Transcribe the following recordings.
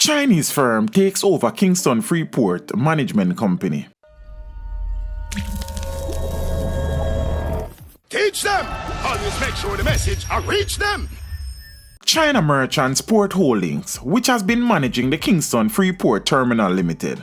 Chinese firm takes over Kingston Freeport management company. Teach them! Always make sure the message reach them! China Merchants Port Holdings, which has been managing the Kingston Freeport Terminal Limited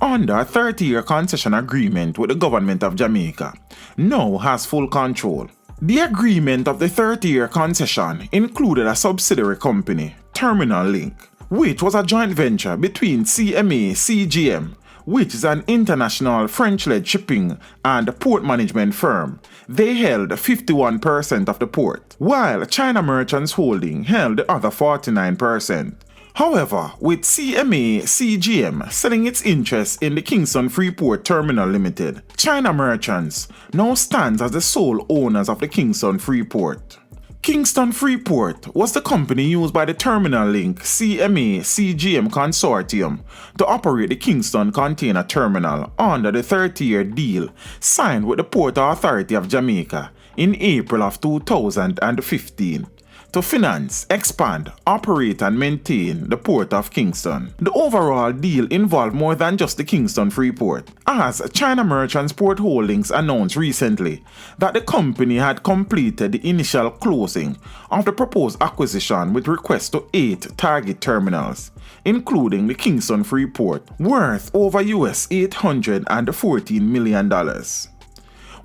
under a 30-year concession agreement with the government of Jamaica, now has full control. The agreement of the 30-year concession included a subsidiary company, Terminal Link, which was a joint venture between CMA CGM, which is an international French-led shipping and port management firm. They held 51% of the port, while China Merchants Holding held the other 49%. However, with CMA CGM selling its interest in the Kingston Freeport Terminal Limited, China Merchants now stands as the sole owners of the Kingston Freeport. Kingston Freeport was the company used by the Terminal Link CMA CGM consortium to operate the Kingston Container Terminal under the 30-year deal signed with the Port Authority of Jamaica in April of 2015 to finance, expand, operate and maintain the Port of Kingston. The overall deal involved more than just the Kingston Freeport, as China Merchants Port Holdings announced recently that the company had completed the initial closing of the proposed acquisition with request to 8 target terminals, including the Kingston Freeport, worth over $814 million.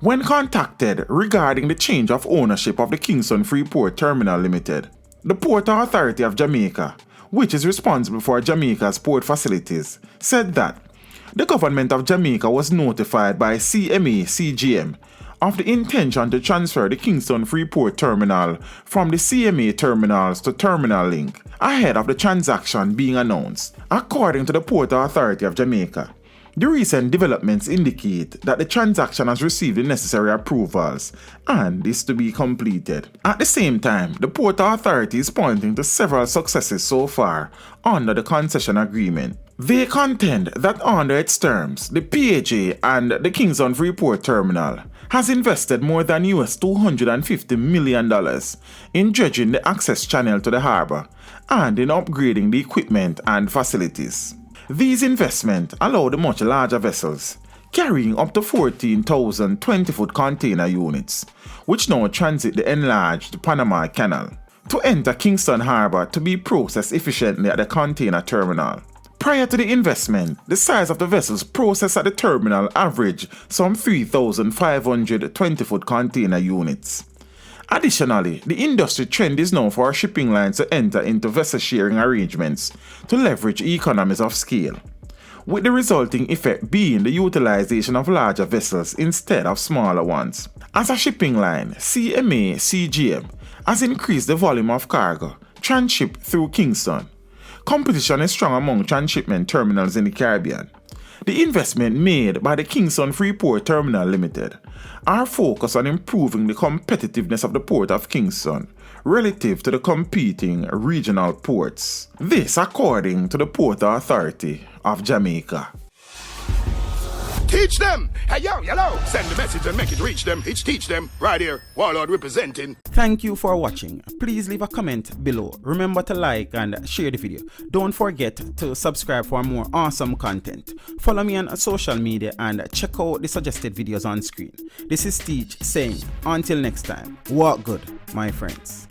When contacted regarding the change of ownership of the Kingston Freeport Terminal Limited, the Port Authority of Jamaica, which is responsible for Jamaica's port facilities, said that the government of Jamaica was notified by CMA CGM of the intention to transfer the Kingston Freeport Terminal from the CMA terminals to Terminal Link ahead of the transaction being announced, according to the Port Authority of Jamaica. The recent developments indicate that the transaction has received the necessary approvals and is to be completed. At the same time, the Port Authority is pointing to several successes so far under the concession agreement. They contend that under its terms, the PAJ and the Kingston Freeport Terminal has invested more than $250 million in dredging the access channel to the harbour and in upgrading the equipment and facilities. These investments allow the much larger vessels, carrying up to 14,000 20-foot container units, which now transit the enlarged Panama Canal, to enter Kingston Harbour to be processed efficiently at the container terminal. Prior to the investment, the size of the vessels processed at the terminal averaged some 3,500 20-foot container units. Additionally, the industry trend is now for shipping lines to enter into vessel sharing arrangements to leverage economies of scale, with the resulting effect being the utilization of larger vessels instead of smaller ones. As a shipping line, CMA CGM has increased the volume of cargo transshipped through Kingston. Competition is strong among transshipment terminals in the Caribbean. The investment made by the Kingston Freeport Terminal Limited are focused on improving the competitiveness of the Port of Kingston relative to the competing regional ports. This according to the Port Authority of Jamaica. Teach them! Hey yo, hello! Send the message and make it reach them. It's teach them. Right here, Warlord representing. Thank you for watching. Please leave a comment below. Remember to like and share the video. Don't forget to subscribe for more awesome content. Follow me on social media and check out the suggested videos on screen. This is Teach saying, until next time, walk good, my friends.